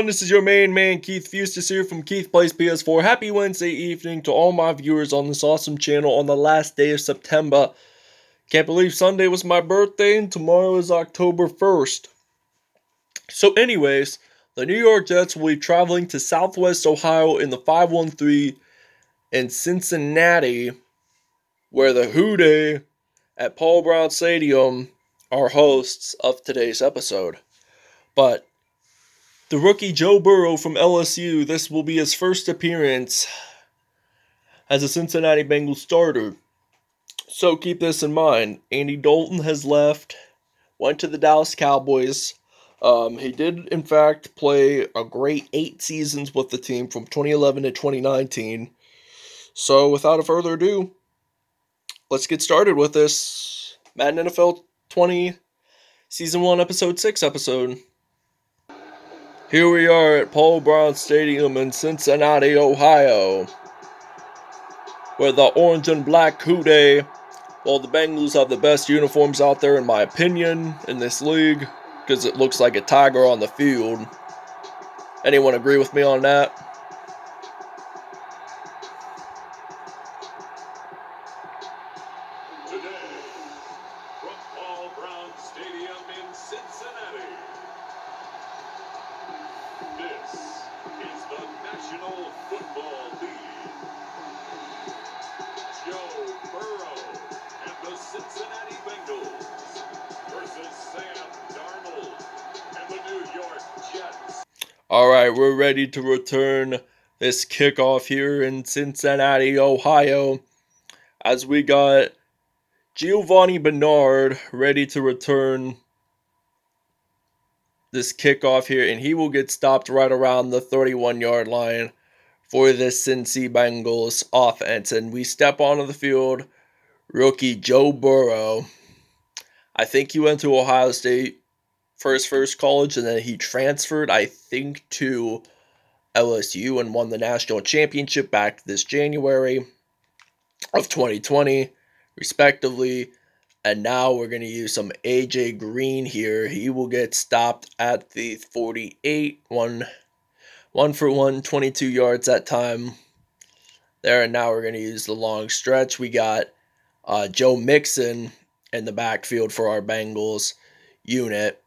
This is your main man, Keith Fustus here from Keith Plays PS4. Happy Wednesday evening to all my viewers on this awesome channel on the last day of September. Can't believe Sunday was my birthday and tomorrow is October 1st. So anyways, the New York Jets will be traveling to Southwest Ohio in the 513 in Cincinnati, where the Who Dey at Paul Brown Stadium are hosts of today's episode. But the rookie Joe Burrow from LSU, this will be his first appearance as a Cincinnati Bengals starter. So keep this in mind. Andy Dalton has left, went to the Dallas Cowboys. He did, in fact, play a great 8 seasons with the team from 2011 to 2019. So without further ado, let's get started with this Madden NFL 20 Season 1 Episode 6 episode. Here we are at Paul Brown Stadium in Cincinnati, Ohio, where the orange and black Who Dey, well, the Bengals have the best uniforms out there in my opinion in this league, because it looks like a tiger on the field. Anyone agree with me on that? Today, from Paul Brown Stadium in Cincinnati, this is the National Football League. Joe Burrow and the Cincinnati Bengals versus Sam Darnold and the New York Jets. Alright, we're ready to return this kickoff here in Cincinnati, Ohio, as we got Giovanni Bernard ready to return this kickoff here, and he will get stopped right around the 31-yard line for the Cincy Bengals offense. And we step onto the field, rookie Joe Burrow. I think he went to Ohio State for his first college, and then he transferred, I think, to LSU and won the national championship back this January of 2020, respectively. And now we're going to use some AJ Green here. He will get stopped at the 48, one for 122 yards that time there. And now we're going to use the long stretch. We got Joe Mixon in the backfield for our Bengals unit.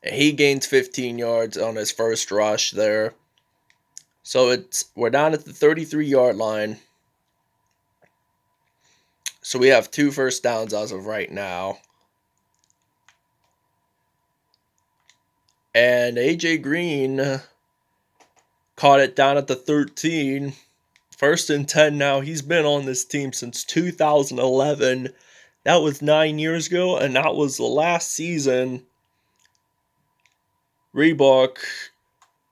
And he gains 15 yards on his first rush there. So we're down at the 33-yard line. So we have 2 first downs as of right now. And AJ Green caught it down at the 13. 1st and 10 now. He's been on this team since 2011. That was 9 years ago, and that was the last season Reebok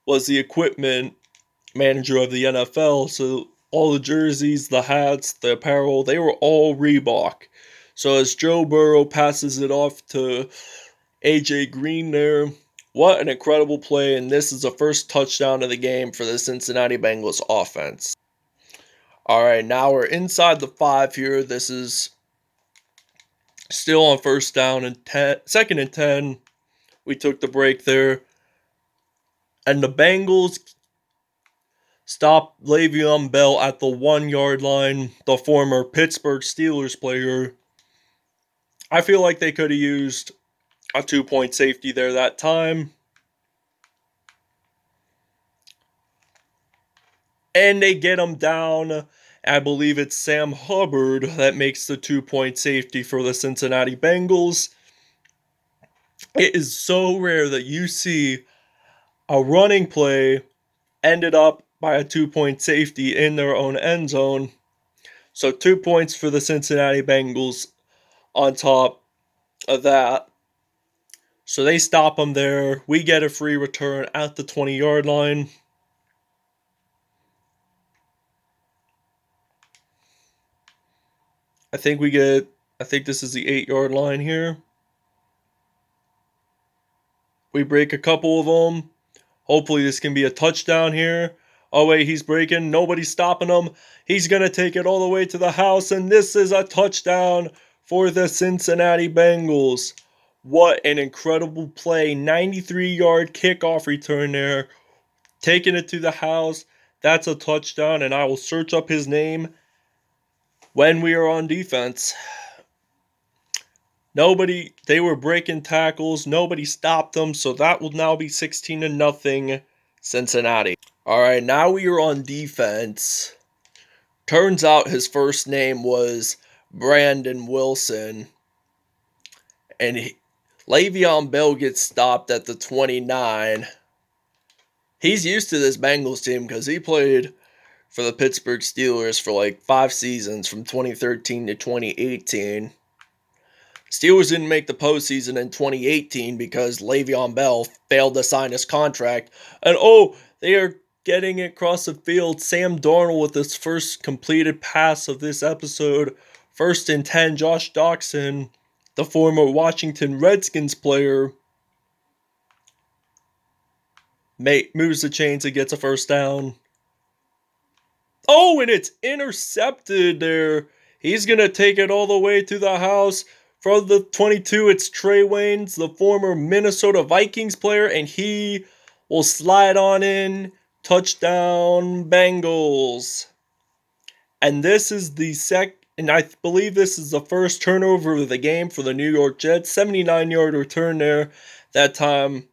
was the equipment manager of the NFL, so all the jerseys, the hats, the apparel, they were all Reebok. So as Joe Burrow passes it off to AJ Green there, what an incredible play, and this is the first touchdown of the game for the Cincinnati Bengals offense. Alright, now we're inside the 5 here. This is still on first down and 2nd and 10. We took the break there. And the Bengals stopped Le'Veon Bell at the 1-yard line, the former Pittsburgh Steelers player. I feel like they could have used a 2-point safety there that time. And they get him down. I believe it's Sam Hubbard that makes the 2-point safety for the Cincinnati Bengals. It is so rare that you see a running play ended up by a 2-point safety in their own end zone. So 2 points for the Cincinnati Bengals on top of that. So they stop them there. We get a free return at the 20-yard line. I think this is the 8-yard line here. We break a couple of them. Hopefully this can be a touchdown here. Oh wait, he's breaking. Nobody's stopping him. He's going to take it all the way to the house. And this is a touchdown for the Cincinnati Bengals. What an incredible play. 93-yard kickoff return there. Taking it to the house. That's a touchdown, and I will search up his name when we are on defense. They were breaking tackles. Nobody stopped them, so that will now be 16-0 Cincinnati. All right, now we are on defense. Turns out his first name was Brandon Wilson. And Le'Veon Bell gets stopped at the 29. He's used to this Bengals team because he played for the Pittsburgh Steelers for like 5 seasons from 2013 to 2018. Steelers didn't make the postseason in 2018 because Le'Veon Bell failed to sign his contract. And they are getting it across the field. Sam Darnold with his first completed pass of this episode. 1st and 10, Josh Doxson, the former Washington Redskins player, moves the chains and gets a first down. And it's intercepted there. He's going to take it all the way to the house. From the 22, it's Trae Waynes, the former Minnesota Vikings player, and he will slide on in. Touchdown, Bengals. And this is and I believe this is the first turnover of the game for the New York Jets. 79-yard return there, that time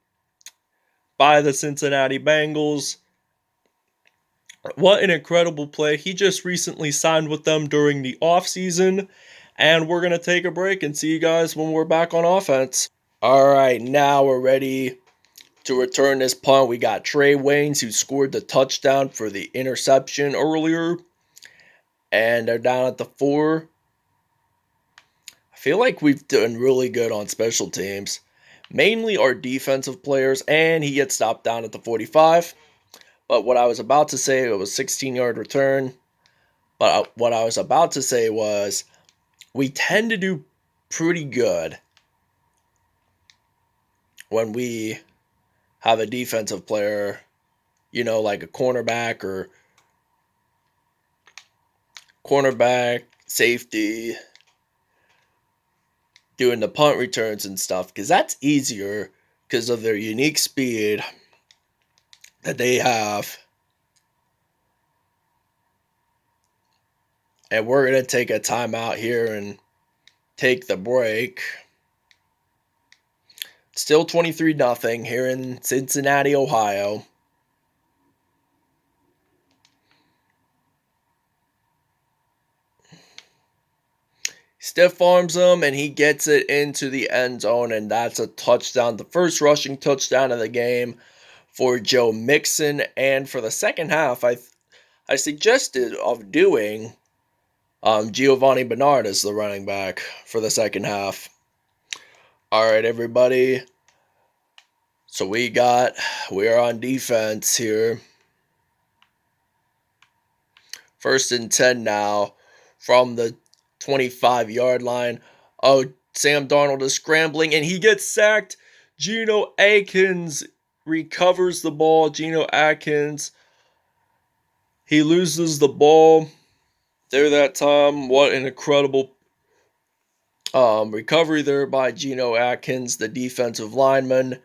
by the Cincinnati Bengals. What an incredible play. He just recently signed with them during the offseason. And we're going to take a break and see you guys when we're back on offense. All right, now we're ready to return this punt. We got Trae Waynes, who scored the touchdown for the interception earlier. And they're down at the 4. I feel like we've done really good on special teams. Mainly our defensive players. And he gets stopped down at the 45. But what I was about to say, it was a 16-yard return. But what I was about to say was, we tend to do pretty good when we have a defensive player, like a cornerback, safety, doing the punt returns and stuff, because that's easier because of their unique speed that they have. And we're going to take a timeout here and take the break. Still 23-0 here in Cincinnati, Ohio. Stiff arms him, and he gets it into the end zone, and that's a touchdown. The first rushing touchdown of the game for Joe Mixon. And for the second half, I suggested of doing Giovanni Bernard as the running back for the second half. All right, everybody. So we are on defense here. 1st and 10 now from the 25-yard line. Sam Darnold is scrambling, and he gets sacked. Geno Atkins recovers the ball. Geno Atkins, he loses the ball there that time. What an incredible recovery there by Geno Atkins, the defensive lineman.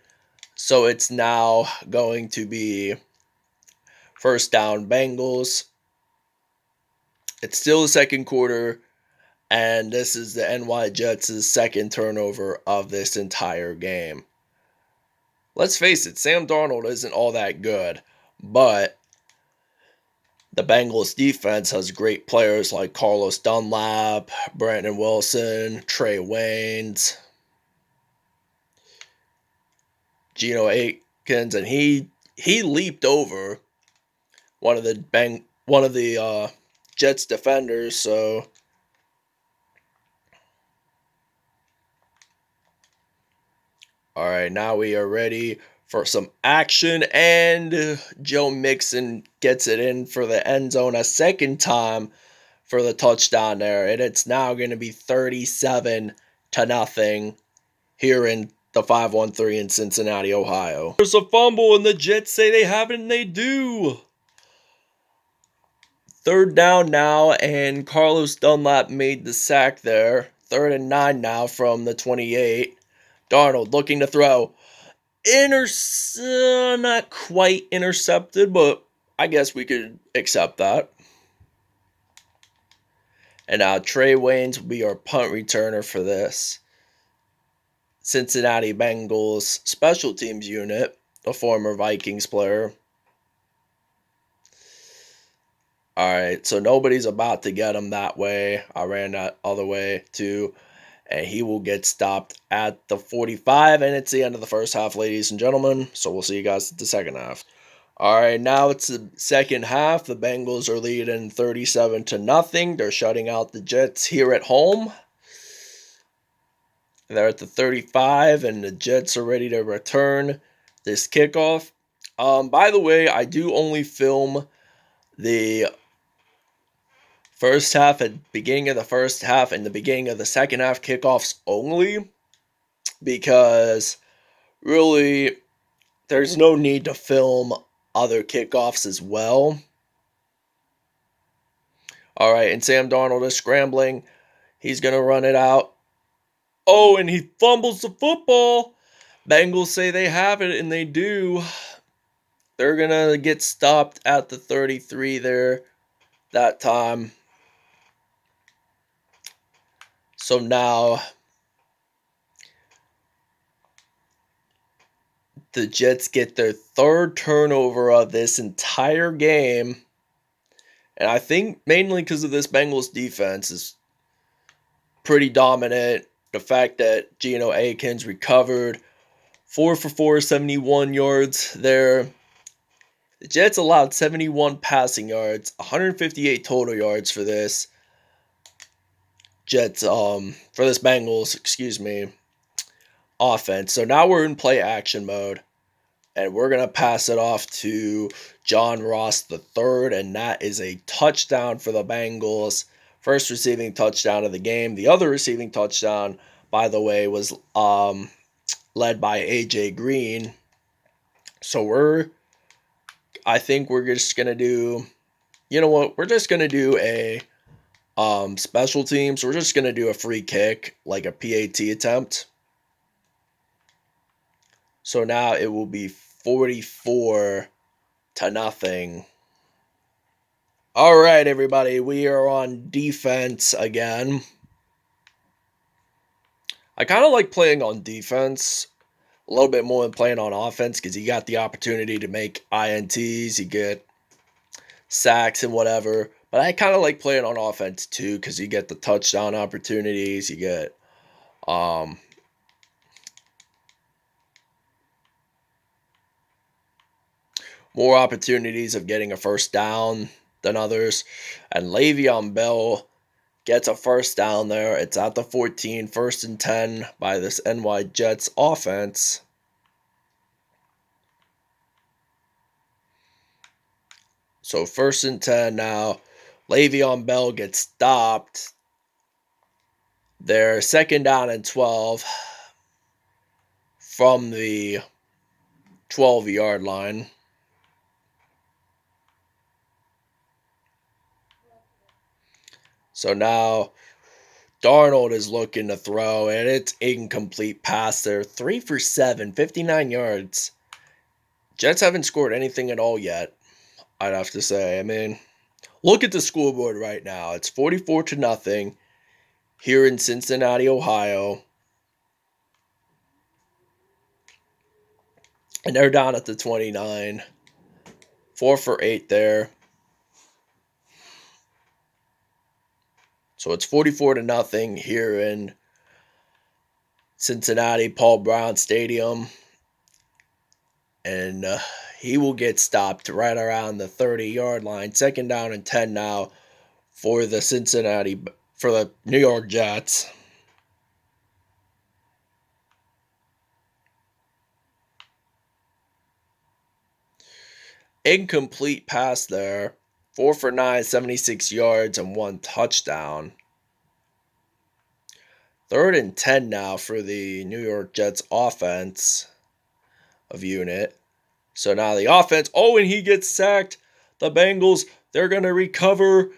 So it's now going to be 1st down Bengals. It's still the second quarter, and this is the NY Jets' second turnover of this entire game. Let's face it, Sam Darnold isn't all that good, but the Bengals defense has great players like Carlos Dunlap, Brandon Wilson, Trae Waynes, Geno Atkins, and he leaped over one of the Jets defenders. So all right, now we are ready for some action, and Joe Mixon gets it in for the end zone a second time for the touchdown there, and it's now going to be 37-0 here in the 513 in Cincinnati, Ohio. There's a fumble, and the Jets say they have it, and they do. 3rd down now, and Carlos Dunlap made the sack there. 3rd and 9 now from the 28. Darnold looking to throw. Not quite intercepted, but I guess we could accept that. And now Trae Waynes will be our punt returner for this Cincinnati Bengals special teams unit, a former Vikings player. Alright, so nobody's about to get him that way. I ran that other way too. And he will get stopped at the 45. And it's the end of the first half, ladies and gentlemen. So we'll see you guys at the second half. Alright, now it's the second half. The Bengals are leading 37-0. They're shutting out the Jets here at home. They're at the 35, and the Jets are ready to return this kickoff. By the way, I do only film the first half at beginning of the first half and the beginning of the second half kickoffs only, because really there's no need to film other kickoffs as well. All right, and Sam Darnold is scrambling. He's going to run it out. Oh, and he fumbles the football. Bengals say they have it, and they do. They're going to get stopped at the 33 there that time. So now the Jets get their third turnover of this entire game. And I think mainly because of this Bengals defense is pretty dominant. The fact that Geno Atkins recovered 4 for 4, 71 yards there. The Jets allowed 71 passing yards, 158 total yards for this Bengals, offense. So now we're in play action mode, and we're going to pass it off to John Ross III, and that is a touchdown for the Bengals. First receiving touchdown of the game. The other receiving touchdown, by the way, was led by A.J. Green. So I think we're just going to do, you know what, we're just going to do a special teams. We're just going to do a free kick, like a PAT attempt. So now it will be 44-0. All right, everybody, we are on defense again. I kind of like playing on defense a little bit more than playing on offense, because you got the opportunity to make INTs, you get sacks and whatever. But I kind of like playing on offense too, because you get the touchdown opportunities, you get more opportunities of getting a first down than others. And Le'Veon Bell gets a first down there. It's at the 14, 1st and 10 by this NY Jets offense. So 1st and 10 now. Le'Veon Bell gets stopped. They're 2nd down and 12 from the 12-yard line. So now Darnold is looking to throw, and it's incomplete pass there. 3 for 7, 59 yards. Jets haven't scored anything at all yet, I'd have to say. I mean, look at the scoreboard right now. It's 44-0 here in Cincinnati, Ohio. And they're down at the 29. 4 for 8 there. So it's 44-0 here in Cincinnati, Paul Brown Stadium. And he will get stopped right around the 30-yard line. 2nd down and 10 now for the New York Jets. Incomplete pass there. 4 for 9, 76 yards, and 1 touchdown. 3rd and 10 now for the New York Jets offense of unit. So now the offense, and he gets sacked. The Bengals, they're going to recover.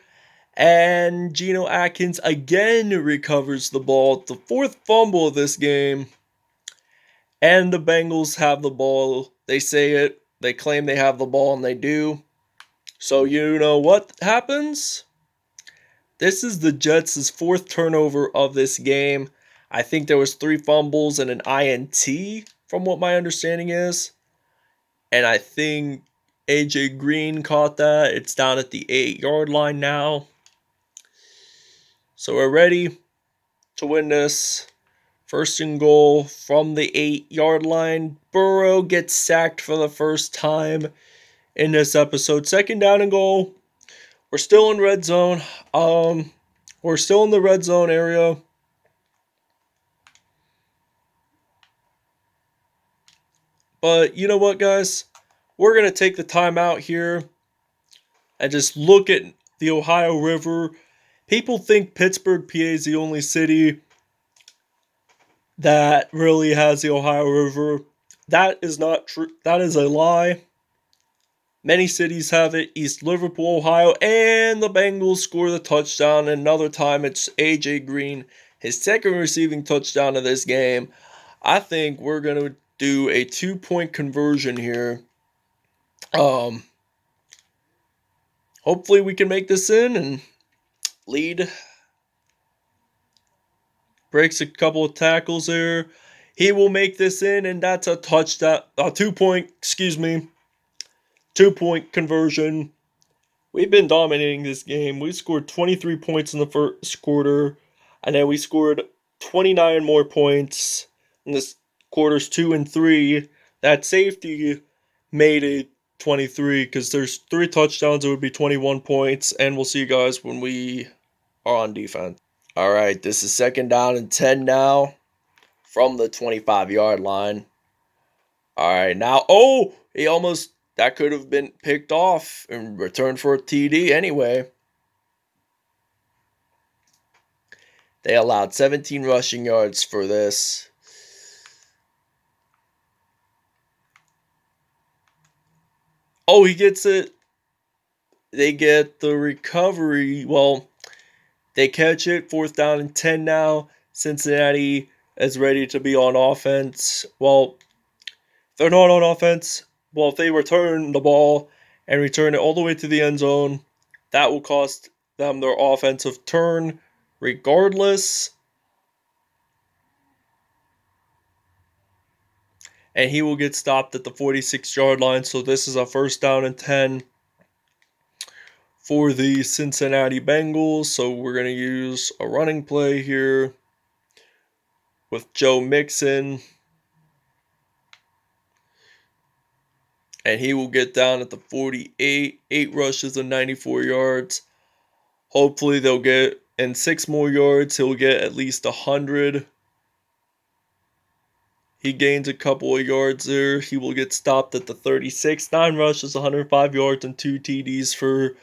And Geno Atkins again recovers the ball. The 4th fumble of this game. And the Bengals have the ball. They say it. They claim they have the ball, and they do. So you know what happens? This is the Jets' fourth turnover of this game. I think there was 3 fumbles and an INT, from what my understanding is. And I think AJ Green caught that. It's down at the 8-yard line now. So we're ready to win this. First and goal from the 8-yard line. Burrow gets sacked for the first time in this episode. Second down and goal. We're still in red zone. We're still in the red zone area. But you know what, guys? We're going to take the time out here and just look at the Ohio River. People think Pittsburgh, PA is the only city that really has the Ohio River. That is not true. That is a lie. Many cities have it. East Liverpool, Ohio, and the Bengals score the touchdown. Another time it's AJ Green, his second receiving touchdown of this game. I think we're going to do a 2-point conversion here. Hopefully we can make this in and lead. Breaks a couple of tackles there. He will make this in, and that's a touchdown. A 2-point conversion. We've been dominating this game. We scored 23 points in the first quarter, and then we scored 29 more points in this quarters 2 and 3. That safety made it 23 because there's 3 touchdowns. It would be 21 points, and we'll see you guys when we are on defense. All right, this is second down and 10 now from the 25-yard line. All right, now, that could have been picked off and returned for a TD anyway. They allowed 17 rushing yards for this. Oh, he gets it. They get the recovery. Well, they catch it. 4th down and 10 now. Cincinnati is ready to be on offense. Well, they're not on offense. Well, if they return the ball and return it all the way to the end zone, that will cost them their offensive turn regardless. And he will get stopped at the 46-yard line. So this is a 1st down and 10 for the Cincinnati Bengals. So we're going to use a running play here with Joe Mixon. And he will get down at the 48. 8 rushes and 94 yards. Hopefully they'll get in 6 more yards. He'll get at least 100. He gains a couple of yards there. He will get stopped at the 36. 9 rushes, 105 yards, and 2 TDs for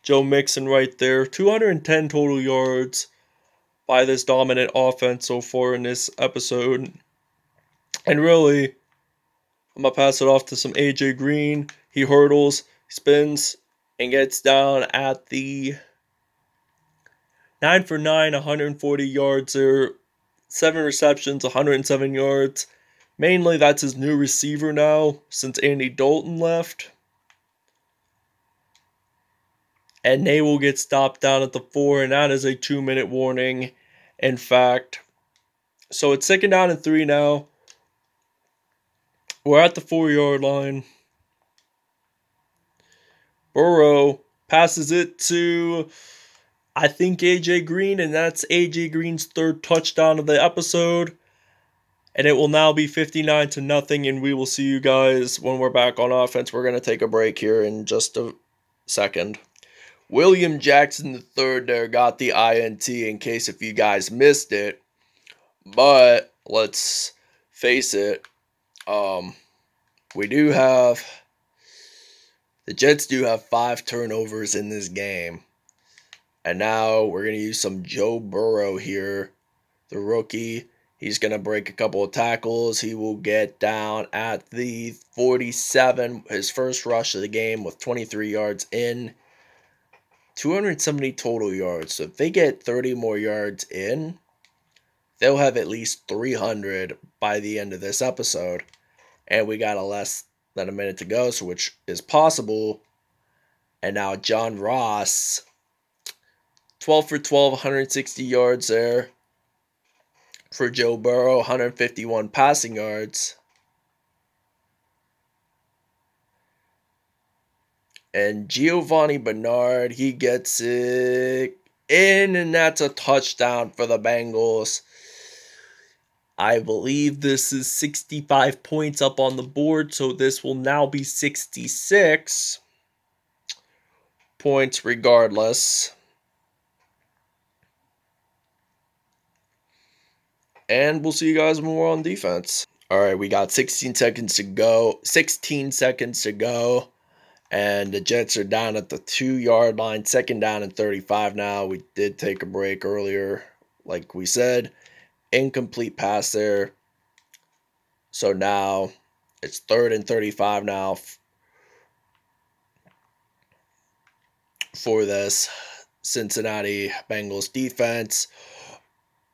Joe Mixon right there. 210 total yards by this dominant offense so far in this episode. And really, I'm going to pass it off to some AJ Green. He hurdles, spins, and gets down at the 9 for 9, 140 yards there. 7 receptions, 107 yards. Mainly, that's his new receiver now since Andy Dalton left. And they will get stopped down at the 4, and that is a 2-minute warning, in fact. So it's 2nd down and 3 now. We're at the 4-yard line. Burrow passes it to, I think, AJ Green, and that's AJ Green's 3rd touchdown of the episode. And it will now be 59-0, and we will see you guys when we're back on offense. We're going to take a break here in just a second. William Jackson III there got the INT in case if you guys missed it. But let's face it, the Jets do have 5 turnovers in this game. And now we're going to use some Joe Burrow here, the rookie. He's going to break a couple of tackles. He will get down at the 47, his first rush of the game with 23 yards in. 270 total yards. So if they get 30 more yards in, they'll have at least 300 by the end of this episode. And we got a less than a minute to go, so which is possible. And now John Ross, 12 for 12, 160 yards there. For Joe Burrow, 151 passing yards. And Giovanni Bernard, he gets it in, and that's a touchdown for the Bengals. I believe this is 65 points up on the board, so this will now be 66 points regardless. And we'll see you guys more on defense. All right, we got 16 seconds to go. And the Jets are down at the 2-yard line. Second down and 35 now. We did take a break earlier, like we said. Incomplete pass there. So now it's 3rd and 35 now for this Cincinnati Bengals defense.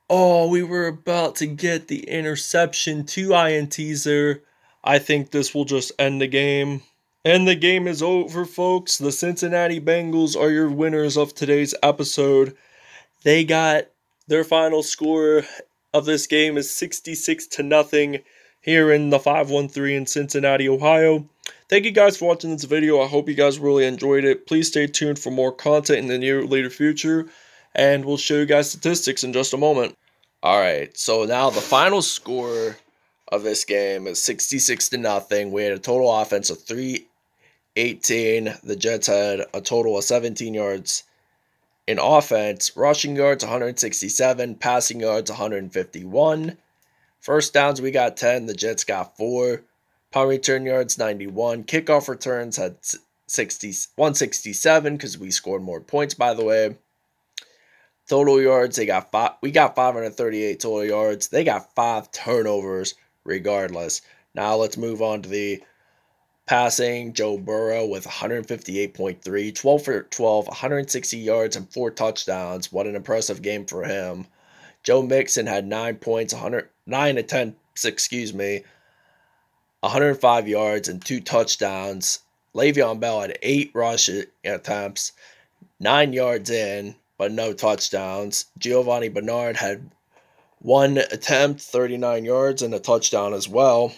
Oh, we were about to get the interception. 2 INTs there. I think this will just end the game. And the game is over, folks. The Cincinnati Bengals are your winners of today's episode. They got their final score of this game is 66-0 here in the 513 in Cincinnati, Ohio. Thank you guys for watching this video. I hope you guys really enjoyed it. Please stay tuned for more content in the later future. And we'll show you guys statistics in just a moment. Alright, so now the final score of this game is 66-0. We had a total offense of 318. The Jets had a total of 17 yards in offense. Rushing yards 167, passing yards 151. First downs we got 10, the Jets got 4. Punt return yards 91. Kickoff returns had 167 because we scored more points, by the way. Total yards, we got 538 total yards. They got 5 turnovers regardless. Now let's move on to the passing. Joe Burrow with 158.3, 12 for 12, 160 yards and 4 touchdowns. What an impressive game for him. Joe Mixon had 9 points, 9 attempts, 105 yards and 2 touchdowns. Le'Veon Bell had 8 rush attempts, 9 yards in, but no touchdowns. Giovanni Bernard had 1 attempt, 39 yards, and a touchdown as well.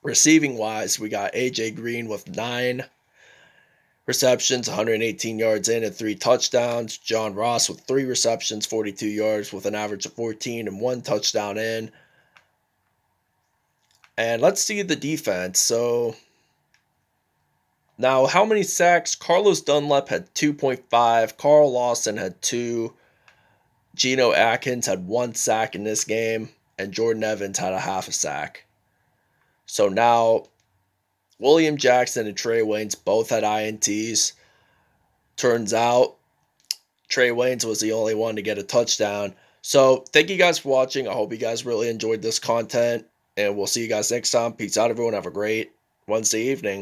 Receiving-wise, we got A.J. Green with 9 receptions, 118 yards in, and 3 touchdowns. John Ross with 3 receptions, 42 yards, with an average of 14 and 1 touchdown in. And let's see the defense. So now, how many sacks? Carlos Dunlap had 2.5. Carl Lawson had 2. Geno Atkins had 1 sack in this game. And Jordan Evans had a half a sack. So now, William Jackson and Trae Waynes both had INTs. Turns out, Trae Waynes was the only one to get a touchdown. So, thank you guys for watching. I hope you guys really enjoyed this content. And we'll see you guys next time. Peace out, everyone. Have a great Wednesday evening.